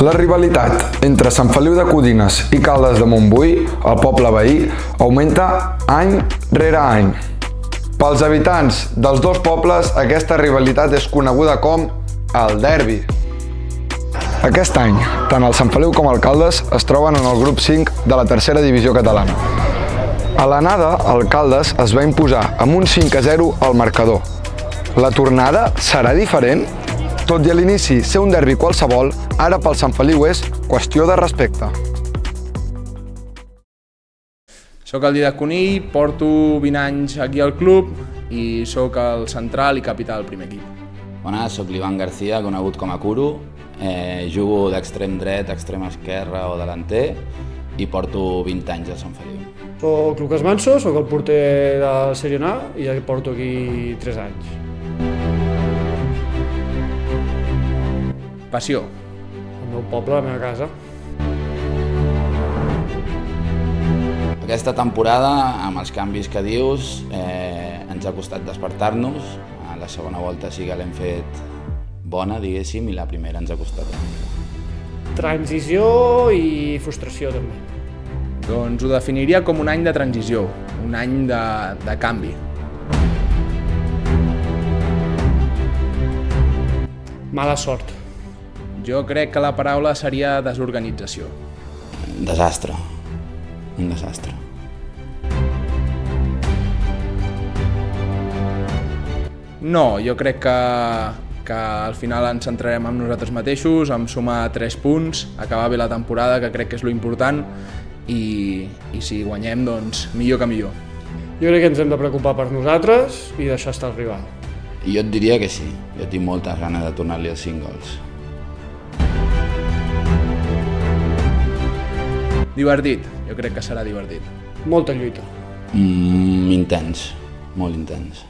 La rivalitat entre Sant Feliu de Codines i Caldes de Montbui, el poble veí, augmenta any rere any. Pels habitants dels dos pobles, aquesta rivalitat és coneguda com el derbi. Aquest any, tant el Sant Feliu com el Caldes es troben en el grup 5 de la tercera divisió catalana. A l'anada, el Caldes es va imposar amb un 5-0 al marcador. La tornada serà diferent? Tot i a l'inici ser un derbi qualsevol, ara pel Sant Feliu és qüestió de respecte. Soc el Dídac Conill, porto 20 anys aquí al club i soc el central i capità del primer equip. Bona, soc l'Ivan García, conegut com a Curo. Jugo d'extrem dret, extrem esquerre o delanter i porto 20 anys al Sant Feliu. Soc Lucas Manso, soc el porter de la Sèrie A i ja porto aquí 3 anys. Passió. El meu poble, la meva casa. Aquesta temporada, amb els canvis que dius, ens ha costat despertar-nos. A la segona volta sí que l'hem fet bona, diguéssim, i la primera ens ha costat una mica. Transició i frustració, també. Doncs ho definiria com un any de transició, un any de canvi. Mala sort. Jo crec que la paraula seria desorganització. Desastre. Un desastre. No, jo crec que al final ens centrarem en nosaltres mateixos, en sumar 3 punts, acabar bé la temporada, que crec que és lo important, i si guanyem, doncs millor que millor. Jo crec que ens hem de preocupar per nosaltres i deixar estar el rival. I jo et diria que sí. Jo tinc moltes ganes de tornar-li els 5 gols. Divertit, jo crec que serà divertit. Molta lluita. Intens, molt intens.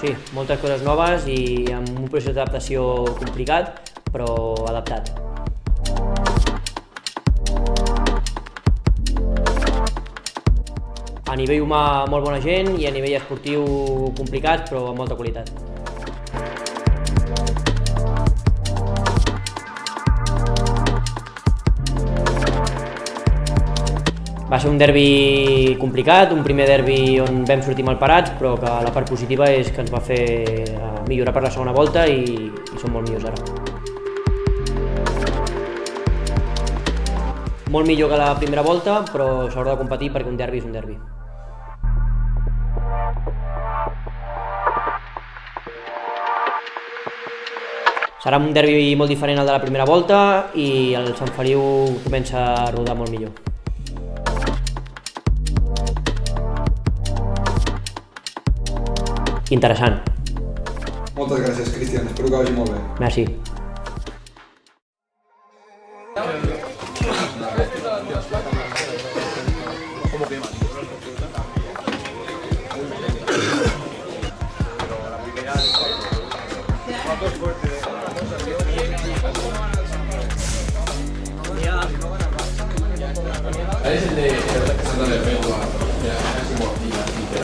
Sí, moltes coses noves i amb un procés d'adaptació complicat, però adaptat. A nivell humà, molt bona gent, i a nivell esportiu complicat, però amb molta qualitat. Va ser un derbi complicat, un primer derbi on vam sortir mal parats, però que la part positiva és que ens va fer millorar per la segona volta i som molt millors ara. Molt millor que la primera volta, però s'haurà de competir perquè un derbi és un derbi. Serà un derbi molt diferent al de la primera volta i el Sant Feliu comença a rodar molt millor. Interessant. Moltes gràcies, Cristian. Espero que vagi molt bé. Merci.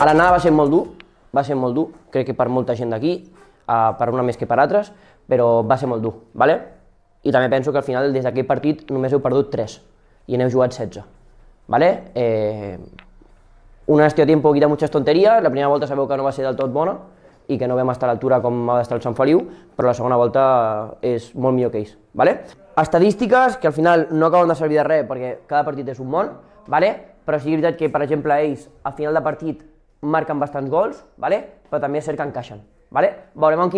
A l'anada va ser molt dur, crec que per molta gent d'aquí, per una més que per altres, però va ser molt dur, ¿vale? I també penso que al final des d'aquell partit només heu perdut 3 i n'heu jugat 16, ¿vale? Una gestió a tiempo quita muchas tonterías, la primera volta sabeu que no va ser del tot bona i que no vam estar a l'altura com ha d'estar el Sant Feliu, però la segona volta és molt millor que ells, ¿vale? Estadístiques que al final no acaben de servir de res perquè cada partit és un món, ¿vale? Però sí que és veritat que, per exemple, ells al final de partit marquen bastants gols, ¿vale? Però també és cert que encaixen. ¿Vale? Veurem en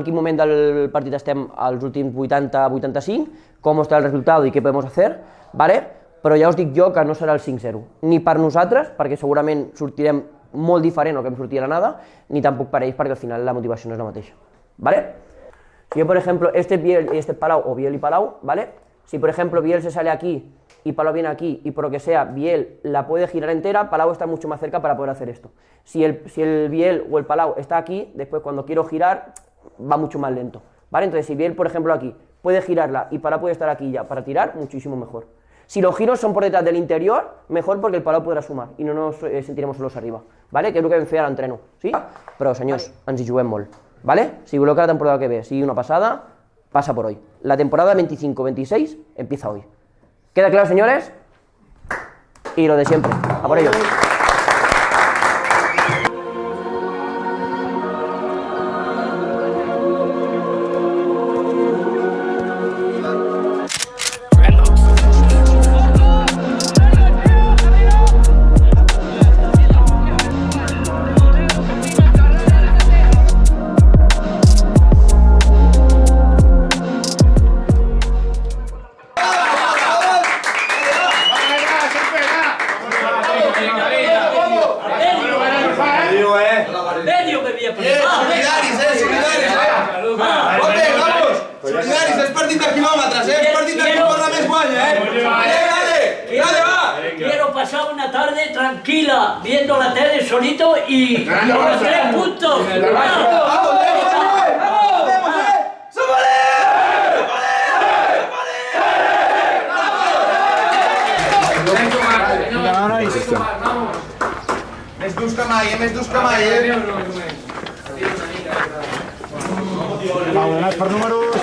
quin moment del partit estem als últims 80-85, com està el resultat i què podem fer, ¿vale? Però ja us dic jo que no serà el 5-0, ni per nosaltres, perquè segurament sortirem molt diferent al que hem sortit a l'anada, ni tampoc per ells, perquè al final la motivació no és la mateixa. ¿Vale? Si yo, por ejemplo, este Biel y este Palau, o Biel y Palau, ¿vale? Si, por ejemplo, Biel se sale aquí y Palau viene aquí y por lo que sea, Biel la puede girar entera, Palau está mucho más cerca para poder hacer esto. Si el Biel o el Palau está aquí, después cuando quiero girar, va mucho más lento, ¿vale? Entonces, si Biel, por ejemplo, aquí puede girarla y Palau puede estar aquí ya para tirar, muchísimo mejor. Si los giros son por detrás del interior, mejor porque el palo podrà sumar i no nos sentirem solos arriba, ¿vale? Que és el que vam fer a l'entreno, sí? Però, senyors, ens hi juguem molt, ¿vale? Si voleu que la temporada que ve sigui una passada, pasa por hoy. La temporada 25-26 empieza hoy. ¿Queda claro, señores? Y lo de siempre. A por ello. Solidaris, és partit de quilòmetres, és partit de qui corre més guanya, Dale, va! Quiero pasar una tarde tranquila, viendo la tele solito y con los 3 puntos. Més durs que mai, més durs que mai, Ordenat per números.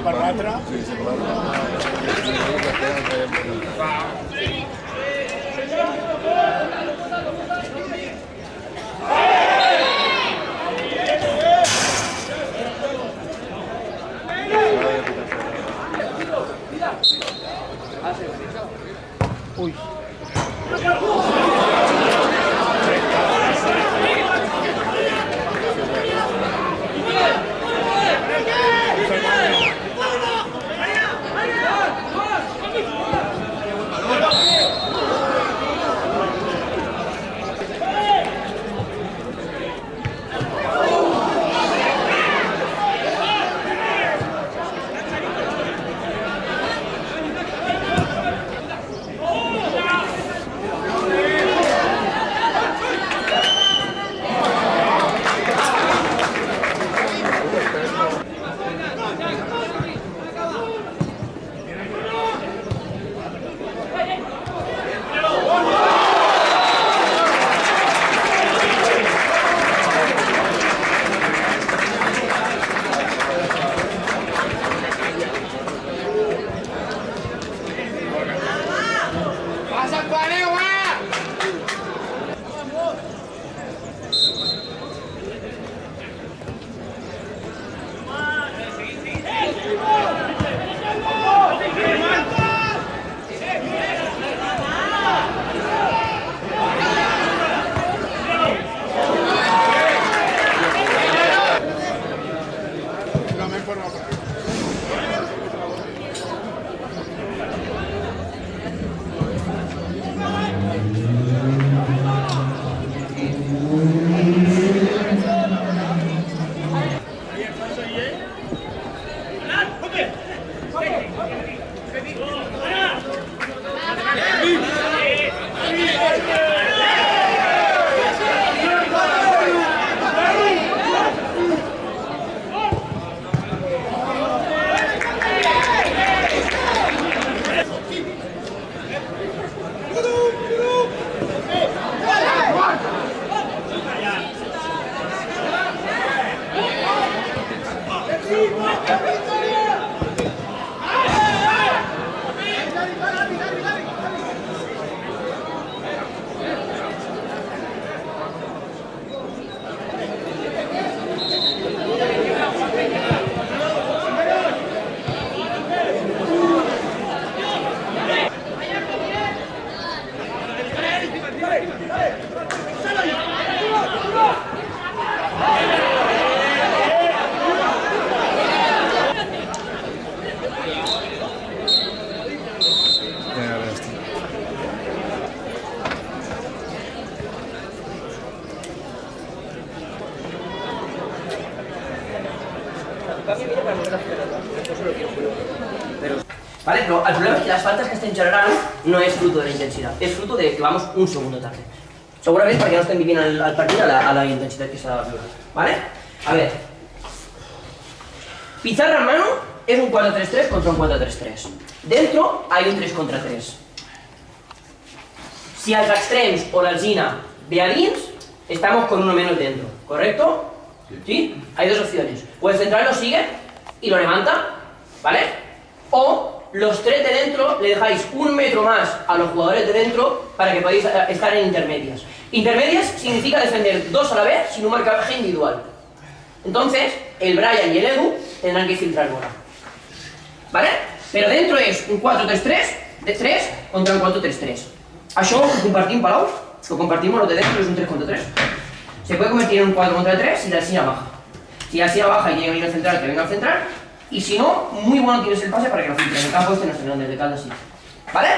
Per l'altre. Ui. ¿vale? Pero el problema es que las faltas que estem generant no és fruto de la intensitat, és fruto de que vamos un segundo tarde. Segurament perquè no estem vivint el partit a la intensitat que s'ha de viure, ¿vale? A ver, pizarra en mano es un 4-3-3 contra un 4-3-3. Dentro hay un 3 contra 3. Si als extrems o l'alzina ve a dins, estamos con uno menos dentro, ¿correcto? ¿Sí? Hay dos opciones. O el central lo sigue y lo levanta, ¿vale? O los tres de dentro le dejáis un metro más a los jugadores de dentro para que podáis estar en intermedias. Intermedias significa defender dos a la vez sin un marcaje individual. Entonces, el Brian y el Edu tendrán que filtrar bola. ¿Vale? Pero dentro es un 4-3-3 de 3 contra un 4-3-3. Això ho compartim, Palau, lo compartimos, lo de dentro es un 3 contra 3. Se puede convertir en un 4 contra 3 si la Alsina baja. Si la Alsina baja y llega a venir al central, que venga al central. Y si no, muy bueno tienes el pase para que lo filtre. En el campo este no se desde Caldas sí. ¿Vale?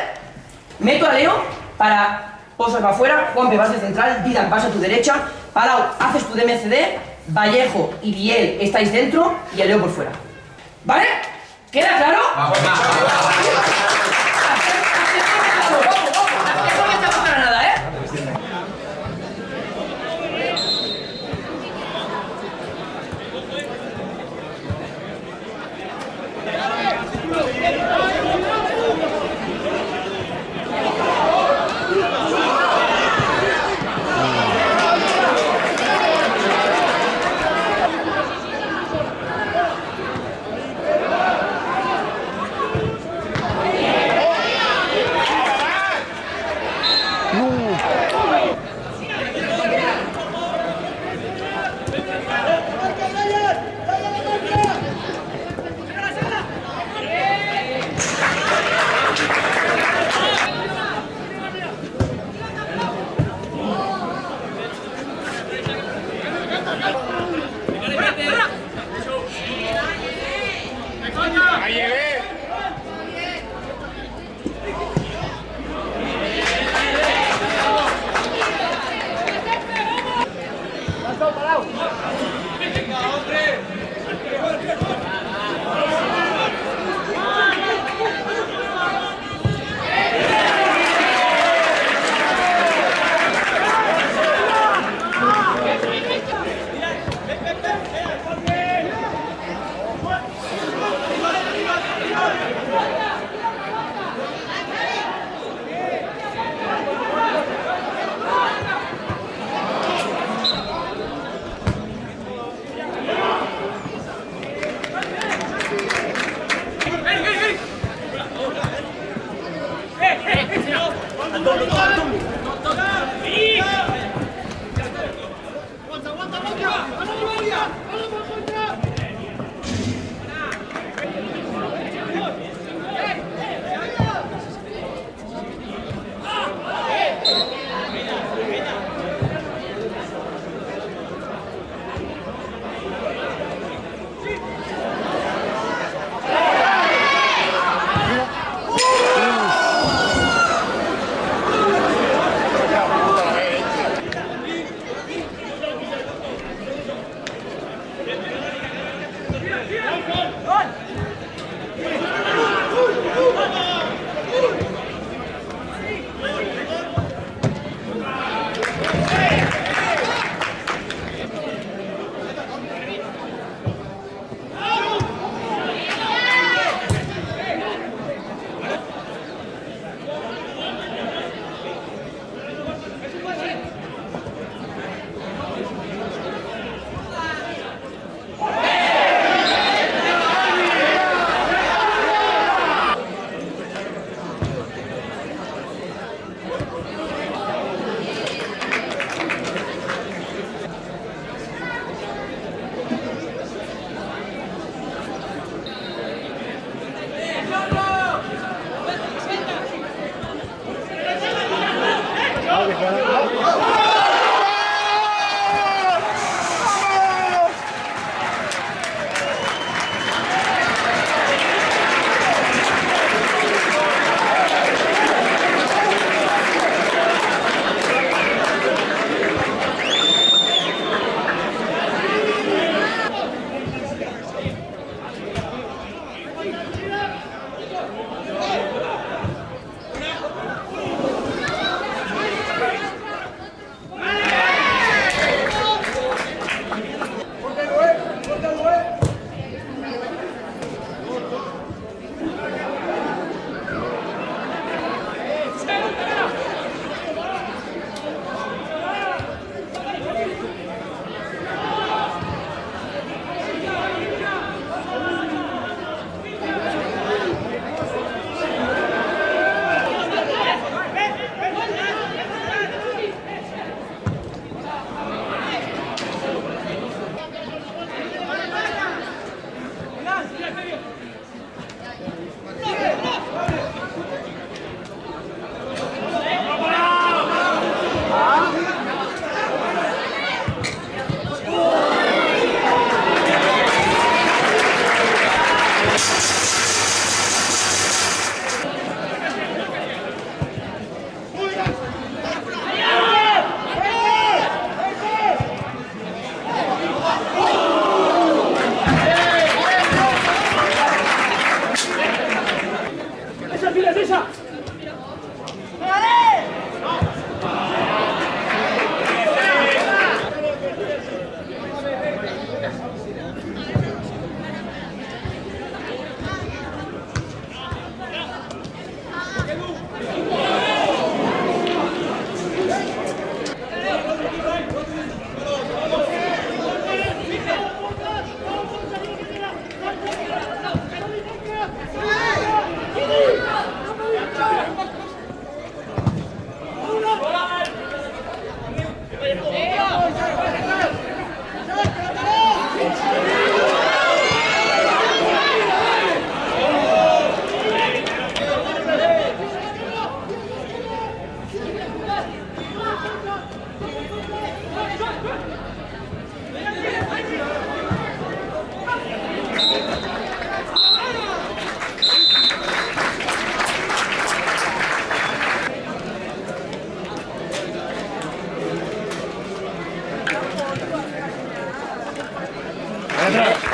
Meto a Leo para posas para afuera, Juanpe vas de central, Dylan vas a tu derecha, Palau haces tu DMCD, Vallejo y Biel estáis dentro y a Leo por fuera. ¿Vale? ¿Queda claro? Vamos. Esto no está para nada, ¿eh?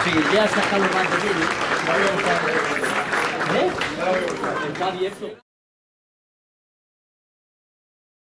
Sí, ya has sacado más de vídeo. ¿Eh? Está abierto.